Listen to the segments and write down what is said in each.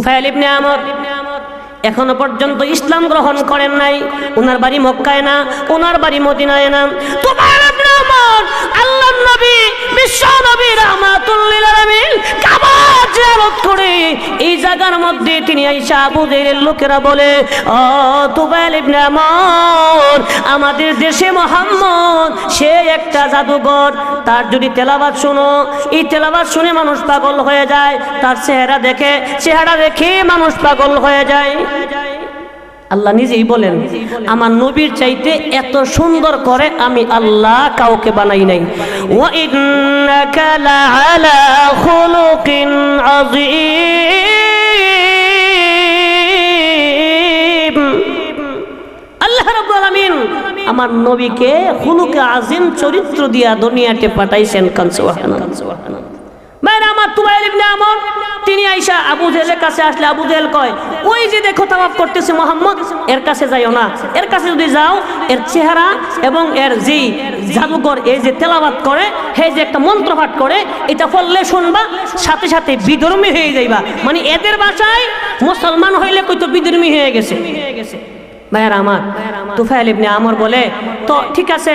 তুফাইল ইবনে আমর এখনো পর্যন্ত ইসলাম গ্রহণ করেন নাই। ওনার বাড়ি মক্কায় না, ওনার বাড়ি মদিনায় না। তুফাইল ইবনে আমর আল্লাহর নবী বিশ্ব নবী রাহমাতুল লিল আলামিন কাবা জিয়ারত করে এই জায়গার মধ্যে তিনি আয়েশা আবু জাহেলের লোকেরা বলে, ও তুফাইল ইবনে আমর, আমাদের দেশে মুহাম্মদ সে একটা জাদুঘর, তার যদি তেলাওয়াত শুনো, এই তেলাওয়াত শুনে মানুষ পাগল হয়ে যায়, তার চেহারা দেখে মানুষ পাগল হয়ে যায়। আল্লাহ নিজেই বলেন, আমার নবীর চাইতে এত সুন্দর করে আমি আল্লাহ কাউকে বানাই নাই। ওয়া ইন্নাকা লাআলা খুলুকিন আযীম। আল্লাহ রাব্বুল আলামিন আমার নবীকে খুলুকে আযীম চরিত্র দিয়া দুনিয়াতে পাঠাইছেন। কান সুবহানাল্লাহ। মানে আমার তুফাইল ইবনে আমর তিনি আয়েশা আবু জেহেলের কাছে আসলে আবু জেহেল কয়, ওই যে দেখো তাওয়াফ করতেছে মুহাম্মদ, এর কাছে যাইও না, এর কাছে যদি যাও এর চেহারা এবং এর যে জাদুকর এই যে তেলাওয়াত করে, হে যে একটা মন্ত্র পাঠ করে, এটা পড়লে শুনবা সাথে সাথে বিধর্মী হয়ে যাইবা। মানে এদের ভাষায় মুসলমান হইলে কই তো বিধর্মী হয়ে গেছে। ভাইয়ারা আমার, তুফাইল ইবনে আমর বলে, তো ঠিক আছে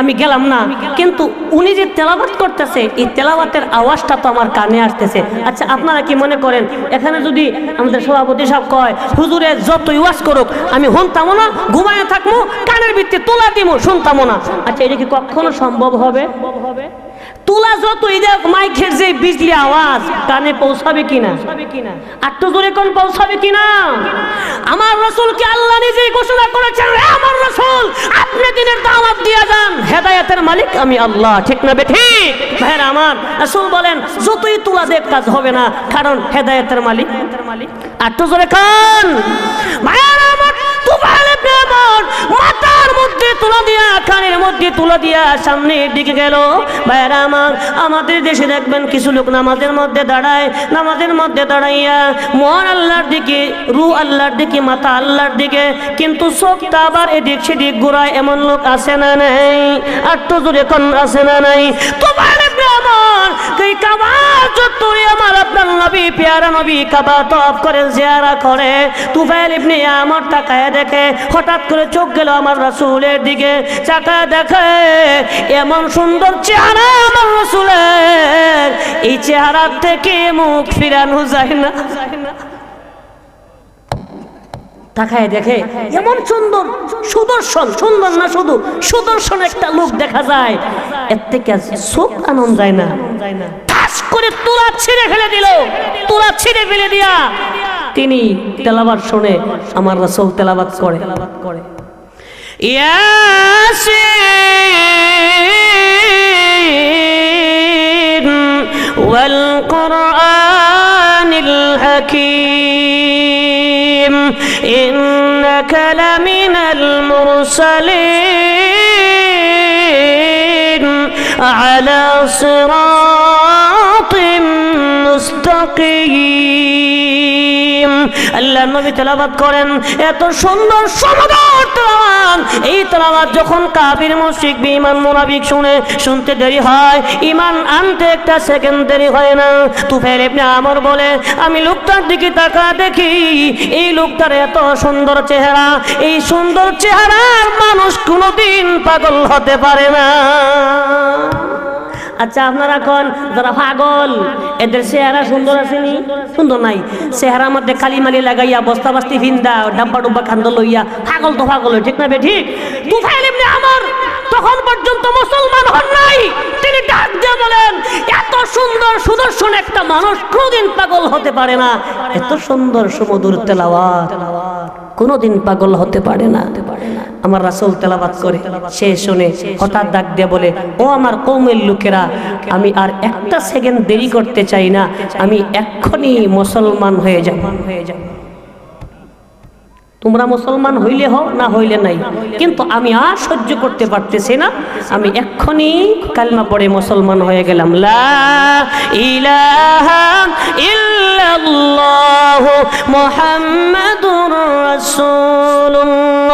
আমি গেলাম না, কিন্তু উনি যে তেলাওয়াত করতেছে এই তেলাওয়াতের আওয়াজটা তো আমার কানে আসতেছে। আচ্ছা আপনারা কি মনে করেন এখানে যদি আমাদের সভাপতি সাহেব কয় হুজুরে যতই ওয়াজ করুক আমি শুনতামও না, ঘুমায় থাকবো, কানের ভিত্তি তুলা দিব, শুনতামও না, আচ্ছা এটা কি কখনো সম্ভব হবে? তুলা যতই দেখ মাইকের যে বিজলি আওয়াজ কানে পৌঁছাবে কিনা? একটু জোরে কোন পৌঁছাবে কিনা? আমার রাসূলকে আল্লাহ নিজেই ঘোষণা করেছেন, আমার রাসূল আপনি দিনের দাওয়াত দিয়ে যান, হেদায়েতের মালিক আমি আল্লাহ। ঠিক না বেঠিক? ভাইরা আমার, রাসূল বলেন যতই তুলা দেখ কাজ হবে না, কারণ হেদায়েতের মালিক। একটু জোরে কোন ভাইরা আমার, তুফাইল ইবনে আমর মাথার মধ্যে তুলা দিয়া, কানের মধ্যে তুলা দিয়া সামনের দিকে গেল। ভাইরা আমার, আমাদের দেশে দেখবেন কিছু লোক নামাজের মধ্যে দাঁড়ায়, নামাজের মধ্যে দাঁড়াইয়া মন আল্লাহর দিকে, রু আল্লাহর দিকে, মাথা আল্লাহর দিকে, কিন্তু চোখটা আবার এদিক সেদিক ঘুরায়, এমন লোক আছে না নাই? আর তো জোরে কোন আছে না নাই? তুফাইল ইবনে আমর এই কাবা চত্বরে আমার আপনার নবী, পেয়ারা নবী কাবা তওয়াফ করে, জিয়ারা করে। তুফাইল ইবনে আমর তাকায় দেখে, হঠাৎ করে চোখ গেল আমার রাসূলের দিকে, তাকায় দেখে এমন সুন্দর চেহারা আমার রাসূলের, এই চেহারা থেকে মুখ ফিরানো যায় না। তাকায় দেখে এমন সুন্দর সুদর্শন, সুন্দর না শুধু সুদর্শন একটা লোক দেখা যায়, এর থেকে চোখ আনন্দ যায় না। ঠাস করে তুলা ছিঁড়ে ফেলে দিল, তুলা ছিঁড়ে ফেলে দিয়া তিনি তেলাওয়াত শুনে, আমার রাসূল তেলাওয়াত করে, ইয়াসিন ওয়াল কুরআনিল হাকীম ইন্নাকা লামিনাল মুরসালিন আলা সিরাতিম মুস্তাকিম। আল্লাহর নবী তেলাওয়াত করেন, এত সুন্দর সুমধুর তেলাওয়াত। এই তেলাওয়াত যখন কাফির মুশরিক বেঈমান মুনাফিক শুনতে দেরি হয়, ঈমান আনতে একটা সেকেন্ড দেরি হয় না। তুফাইল ইবনে আমর বলে, আমি লোকটার দিকে তাকায় দেখি এই লোকটার এত সুন্দর চেহারা, এই সুন্দর চেহারার মানুষ কোনোদিন পাগল হতে পারে না। আচ্ছা আপনারা কোন যারা পাগল, এদের চেহারা সুন্দর আসেনি? সুন্দর নাই। চেহারার মধ্যে কালিমালি লাগাইয়া, বস্তা বাস্তি ভিন্দা, ডাব্বা ডুব্বা কান্দ লইয়া পাগল তো পাগল, ঠিক না বেঠিক? তুফাইল ইবনে আমর তখন পর্যন্ত মুসলমান হন নাই, তিনি ডাক দিয়ে বলেন, এত সুন্দর সুদর্শন একটা মানুষ কোনদিন পাগল হতে পারে না, এত সুন্দর সুমধুর তেলাওয়াত কোনদিন পাগল হতে পারে না। আমার রাসূল তেলাওয়াত করে, সে শুনে হঠাৎ ডাক দিয়ে বলে, ও আমার কওমের লোকেরা, আমি আর একটা সেকেন্ড দেরি করতে চাই না, আমি এক্ষুনি মুসলমান হয়ে যাব। তোমরা মুসলমান হইলে হও, না হইলে নাই, কিন্তু আমি আর সহ্য করতে পারতেছি না, আমি এক্ষুনি কালেমা পড়ে মুসলমান হয়ে গেলাম। লা ইলাহা ইল্লাল্লাহু মুহাম্মাদুর রাসূলুল্লাহ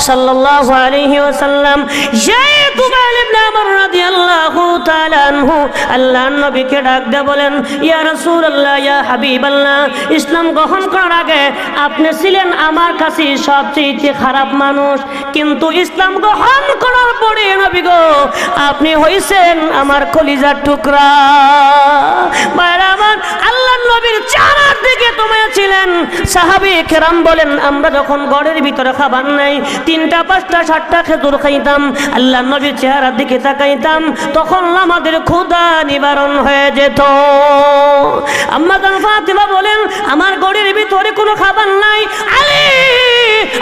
সাল্লাল্লাহু আলাইহি ওয়াসাল্লাম। তুফাইল ইবনে আমর রাদিয়াল্লাহু তাআলা আনহু আল্লাহর নবীকে ডাক দিয়ে বলেন, ইয়া রাসূলুল্লাহ, ইয়া হাবিবাল্লাহ, ইসলাম গ্রহণ করার আগে আপনি ছিলেন আমার কাছে সবচেয়ে খারাপ মানুষ, কিন্তু ইসলাম গ্রহণ করার পরে নবী গো আপনি হইছেন আমার কলিজার টুকরা। ভাইরা আমার, আল্লাহর নবীর চেহারার দিকে তোমায় ছিলেন। সাহাবী কেরাম বলেন, আমরা যখন ঘরের ভিতরে খাবার নাই, 3টা 5টা 7টা খেজুর খাইতাম, আল্লাহর নবীর চেহারার দিকে তাকাইতাম, তখন আমাদের ক্ষুধা নিবারণ হয়ে যেত। আম্মা জান ফাতিমা বলেন, আমার ঘরের ভিতরে কোনো খাবার নাই, আলী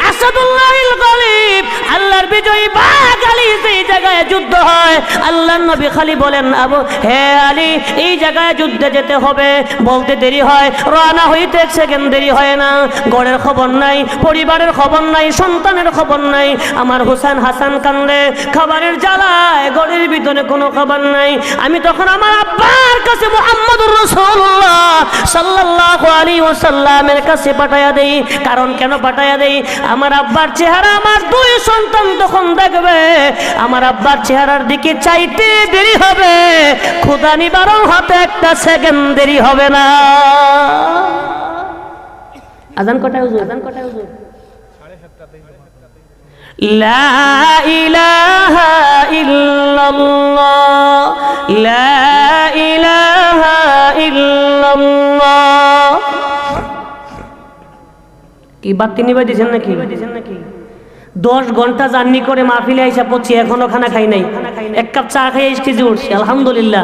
আসাদুল্লাহিল গালিব, আল্লাহর বিজয়ী বাঘ আলী সেই জায়গায় যুদ্ধ হয়, আল্লাহর নবী খালি বলেন, আবু হে আলী, এই জায়গায় যুদ্ধে যেতে হবে, বলতে দেরি হয়, রওনা হইতে 1 সেকেন্ড দেরি হয় না। ঘরের খবর নাই, পরিবারের খবর নাই, সন্তানের খবর নাই, আমার হোসেন হাসান কান্দে খাবারের জ্বালায়, ঘরের ভিতরে কোনো খাবার নাই। আমি তখন আমার আব্বার কাছে মুহাম্মদুর রাসূলুল্লাহ সাল্লাল্লাহু আলাইহি ওয়াসাল্লামের কাছে পাঠায়া দেই। কারণ কেন পাঠায়া দেই? আমার আব্বার চেহারা আমার 2 সন্তান তখন দেখবে, আমার আব্বার চেহারার দিকে চাইতে দেরি হবে, ক্ষুধা নিবারণ হতে 1টা সেকেন্ড দেরি হবে না। আজান কটায় হুজুর? আজান কটায় হুজুর? লা ইলাহা ইল্লাল্লাহ, লা ইলাহা ইল্লাল্লাহ। কি বাতি নিবাই দিয়েছেন নাকি? 10 ঘন্টা জার্নি করে মাহফিলে আইসা পড়ছি, এখনো খানা খাই নাই, 1 কাপ চা খেয়ে স্টেজে উঠছি, আলহামদুলিল্লাহ।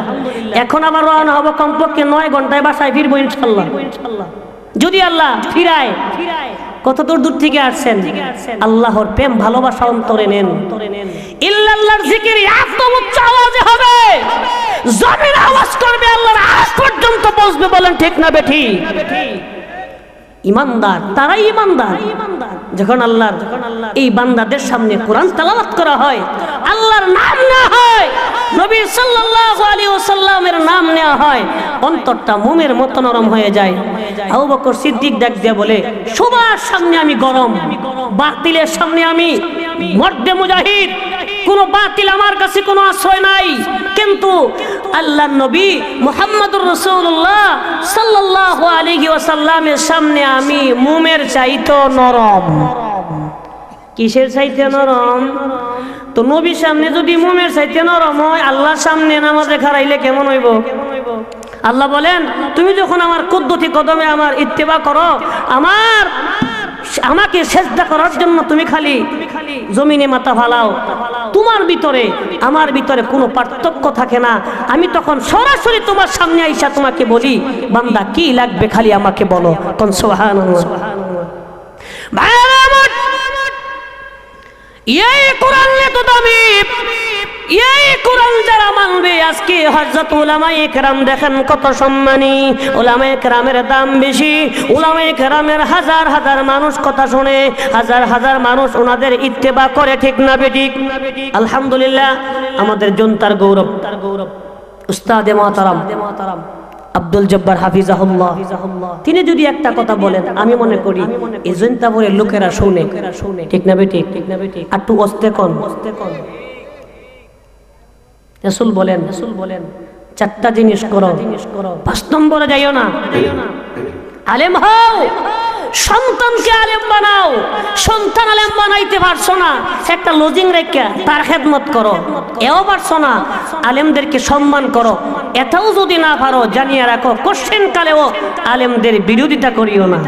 এখন আবার রওনা হবো, কমপক্ষে 9 ঘন্টায় বাসায় ফিরবো ইনশাআল্লাহ, যদি আল্লাহ ফিরায়। কত দূর থেকে আসছেন? আল্লাহর প্রেম ভালোবাসা অন্তরে নেন। ইল্লাল্লাহর জিকির একদম উচ্চ আওয়াজে হবে, জমিন আওয়াজ করবে, আল্লাহর আওয়াজ পর্যন্ত পৌঁছবে। বলেন ঠিক না বেঠি? ইমানদার তারাই ইমানদার যখন আল্লাহর এই বান্দাদের সামনে কোরআন তেলাওয়াত করা হয়, আল্লাহর নাম নেওয়া হয়, নবী সাল্লাল্লাহু আলাইহি ওয়াসাল্লামের নাম নেওয়া হয়, অন্তরটা মোমের মতো নরম হয়ে যায়। আবু বকর সিদ্দিক ডাক দিয়ে বলে, সবার সামনে আমি গরম, বাতিলের সামনে আমি মর্দে মুজাহিদ, কোন বাতিল আমার কাছে কোনো আশ্রয় নাই, কিন্তু আল্লাহর নবী মুহাম্মদুর রাসূলুল্লাহ সাল্লাল্লাহু আলাইহি ওয়াসাল্লামের সামনে আমি মোমের চাইতে নরম। কিসের চাইতে নরম? তো নবীর সামনে যদি মোমের চাইতে নরম হয়, আল্লাহর সামনে নামাজে খাড়াইলে কেমন হইব? আল্লাহ বলেন, তুমি যখন আমার কুদ্দতি কদমে আমার ইত্তেবা করো, আমাকে সেজদা করার জন্য তুমি খালি জমিনে মাথা ফালাও, তোমার ভিতরে আমার ভিতরে কোনো পার্থক্য থাকে না। আমি তখন সরাসরি তোমার সামনে আইসা তোমাকে বলি, বান্দা কি লাগবে খালি আমাকে বলো। কোন সুবহানাল্লাহ। ভাইরা আমার, এই কোরআন এত দামি, এই কোরআন যারা মানবে, আজকে হযরত উলামায়ে কেরাম দেখেন কত সম্মানী, উলামায়ে কেরামের দাম বেশি, উলামায়ে কেরামের হাজার হাজার মানুষ কথা শুনে, হাজার হাজার মানুষ ওনাদের ইত্তেবা করে, ঠিক না বেঠিক? আলহামদুলিল্লাহ, আমাদের জনতার গৌরব উস্তাদে মুহতারাম আব্দুল জব্বার হাফিজাহুল্লাহ, তিনি যদি একটা কথা বলেন, আমি মনে করি এই জনতাপুরের লোকেরা শুনে, ঠিক না বেঠিক? একটু অস্তে কোন রাসূল বলেন 4টা জিনিস করো, 5 নম্বরে যাইও না। আলেম হও, সন্তানকে আলেম বানাও। সন্তান আলেম বানাইতে পারছো না, একটা লজিং রেখে তার খেদমত করো, এও পারছো না, আলেমদেরকে সম্মান করো। এটাও যদি না পারো, জানিয়ে রাখো, কোশ্চেন কালেও আলেমদের বিরোধিতা করিও না।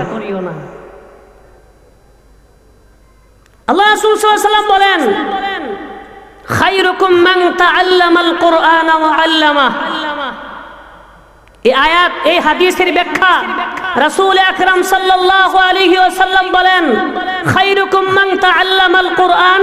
আল্লাহ রাসূল সাল্লাল্লাহু আলাইহি ওয়াসাল্লাম বলেন, খায়রুকুম মান তাআল্লামাল কুরআন ওয়া আল্লামা। এই আয়াত, এই হাদিসের ব্যাখ্যা রাসূল আকরাম সাল্লাল্লাহু আলাইহি ওয়াসাল্লাম বলেন, খায়রুকুম মান তাআল্লামাল কুরআন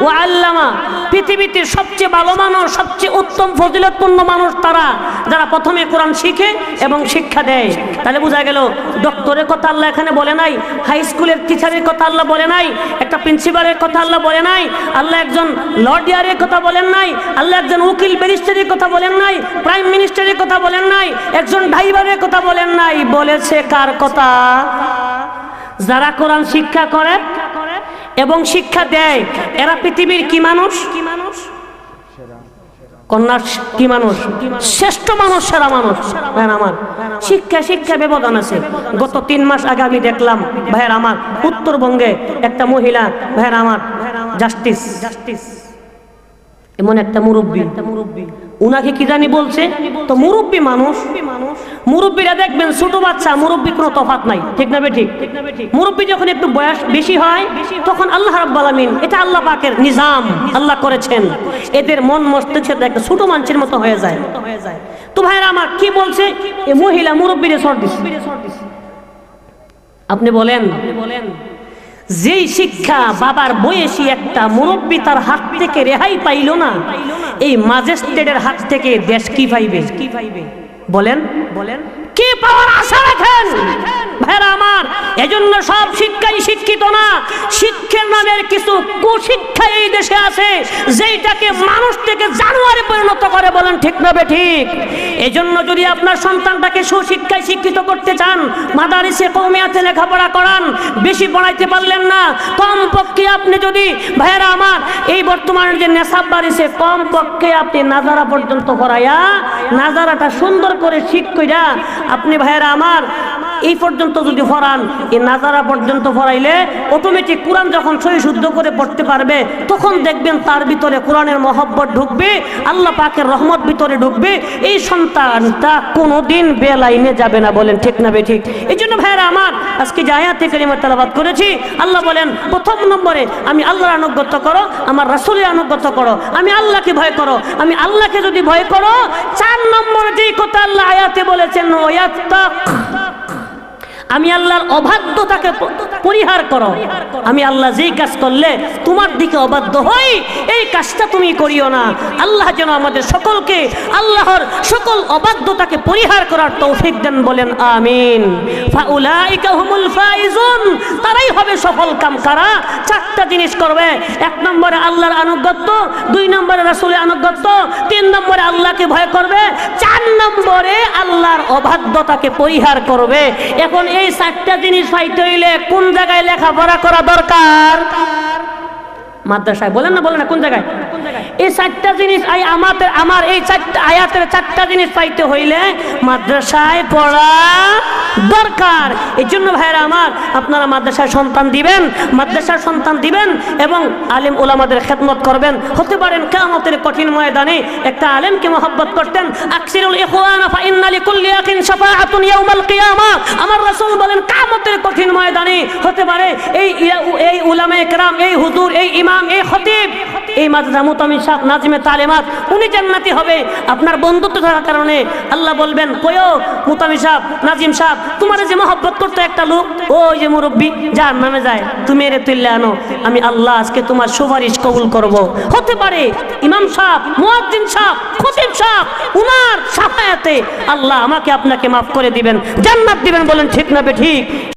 ওয়া আল্লামা। পৃথিবীতে সবচেয়ে ভালো মানুষ, সবচেয়ে উত্তম ফজিলতপূর্ণ মানুষ তারা যারা প্রথমে কোরআন শিখে এবং শিক্ষা দেয়। তাহলে বোঝা গেল, ডক্টরের কথা আল্লাহ এখানে বলে নাই, হাই স্কুলের টিচারের কথা আল্লাহ বলে নাই, একটা প্রিন্সিপালের কথা আল্লাহ বলে নাই, আল্লাহ একজন লর্ডিয়ারের কথা বলেন নাই, আল্লাহ একজন উকিল ব্যারিস্টারের কথা বলেন নাই, প্রাইম মিনিস্টারের কথা বলেন নাই, একজন ড্রাইভারের কথা বলেন নাই। বলেছে কার কথা? যারা কোরআন শিক্ষা করে এবং শিক্ষা দেয়, এরা পৃথিবীর কি মানুষ? কন্যা কি মানুষ? শ্রেষ্ঠ মানুষ, সেরা মানুষ। ভাইয়ের আমার, শিক্ষা ব্যবধান আছে। গত 3 মাস আগে আমি দেখলাম ভাইয়ের আমার, উত্তরবঙ্গে একটা মহিলা ভাইয়ের আমার জাস্টিস এমন একটা মুরব্বী, উনাকে কি জানি বলছে, তো মুরব্বী মানুষ, মুরব্বীরা দেখবেন ছোট বাচ্চা মুরব্বী কোনো তফাৎ নাই, ঠিক না বেঠিক? মুরব্বী যখন একটু বয়স বেশি হয় তখন আল্লাহ রাব্বুল আলামিন, এটা আল্লাহ পাকের নিজাম, আল্লাহ করেছেন, এদের মন মস্তিষ্ক একটা ছোট মানুষের মতো হয়ে যায়। তো ভাইরা আমার কি বলছে, এই মহিলা মুরব্বীরে সর দিছে। আপনি বলেন যেই শিক্ষা বাবার বয়সী একটা মুরব্বী তার হাত থেকে রেহাই পাইল না, এই ম্যাজিস্ট্রেটের হাত থেকে দেশ কি পাইবে? বলেন কি পাওয়ার আশা রাখেন? ভাইরা আমার, এজন্য সব শিক্ষাই শিক্ষিত না। শিক্ষার নামের কিছু কুশিক্ষা এই দেশে আছে, যেইটাকে মানুষ থেকে জানোয়ারে পরিণত করে। বলেন ঠিক না বেঠিক? এজন্য যদি আপনার সন্তানটাকে সুশিক্ষায় শিক্ষিত করতে চান, মাদারিসে কওমিয়াতে লেখাপড়া করান। বেশি পড়াইতে পারলেন না, কমপক্ষে আপনি যদি ভাইরা আমার এই বর্তমানের যে নেশাব বাড়িছে, কমপক্ষে আপনি নাজারা পর্যন্ত পড়াইয়া, নাজারাটা সুন্দর করে শিখ কইরা আপনি ভাইরা আমার এই পর্যন্ত যদি পড়ান, এই নাজারা পর্যন্ত পড়াইলে অটোমেটিক কোরআন যখন সহি শুদ্ধ করে পড়তে পারবে, তখন দেখবেন তার ভিতরে কোরআনের মহব্বত ঢুকবে, আল্লাহ পাকের রহমত ভিতরে ঢুকবে। এই সন্তানটা কোনোদিন বেলাইনে যাবে না। বলেন ঠিক না বেঠিক? এই জন্য ভাইরা আমার, আজকে যে আয়াতে কারিমা তেলাওয়াত করেছি, আল্লাহ বলেন প্রথম নম্বরে আমি আল্লাহর আনুগত্য করো, আমার রাসূলের আনুগত্য করো, আমি আল্লাহকে ভয় করো। আমি আল্লাহকে যদি ভয় করো, 4 নম্বর যেই কথা আল্লাহ আয়াতে বলেছেন, ওয়াত্তাক, আমি আল্লাহর অবাধ্যতাকে পরিহার করো। আমি আল্লাহ যেই কাজ করলে তোমার দিকে অবাধ্য হই, এই কাজটা তুমি করিও না। আল্লাহ যেন আমাদের সকলকে আল্লাহর সকল অবাধ্যতাকে পরিহার করার তৌফিক দেন। বলেন আমিন। ফাউলাইকা হুমুল ফাইজুন, তারাই হবে সফল কামকারা। 4টা জিনিস করবে। 1 নম্বরে আল্লাহর আনুগত্য, 2 নম্বরে রাসূলের আনুগত্য, 3 নম্বরে আল্লাহকে ভয় করবে, 4 নম্বরে আল্লাহর অবাধ্যতাকে পরিহার করবে। এখন এই 4টা জিনিস পাইতে হইলে কোন জায়গায় লেখাপড়া করা দরকার? মাদ্রাসায়। বলেন না কোন জায়গায়? এই 4টা জিনিস আমার এই 4টা আয়াতের 4টা জিনিস পাইতে হইলে মাদ্রাসায় পড়া দরকার। এই জন্য ভাইরা আমার, আপনারা মাদ্রাসায় সন্তান দিবেন এবং আলেম ওলামাদের খেদমত করবেন। হতে পারেন কিয়ামতের কঠিন ময়দানে একটা আলেমকে মহব্বত করতেন। আকসিরুল ইখওয়ানা ফা ইন্না লিকুল্লি আখিন শাফাআতুন ইয়াউমাল কিয়ামা। আমার রাসূল বলেন কিয়ামতের কঠিন ময়দানে হতে পারে এই উলামায়ে কেরাম, এই হুজুর, এই ইমাম, এই খতিব, এই মাদ্রাসা মুতামিম সাহেব, নাজিমে তালিমাত, উনি জান্নাতি হবে আপনার বন্ধুত্ব থাকার কারণে। আল্লাহ বলবেন, কয়ো মুতামিম সাহেব, নাজিম সাহেব, তোমার যে মহব্বত করতে একটা লোক, ওই যে মুরব্বী জাহান্নামে যায়, তুমি এরে তুললে আনো, আমি আল্লাহ আজকে তোমার সুপারিশ কবুল করব। হতে পারে ইমাম সাহেব, মুয়াজ্জিন সাহেব, খতিব সাহেব, উনার শাফায়াতে আল্লাহ আমাকে আপনাকে মাফ করে দিবেন, জান্নাত দিবেন। বলেন ঠিক না বেঠিক?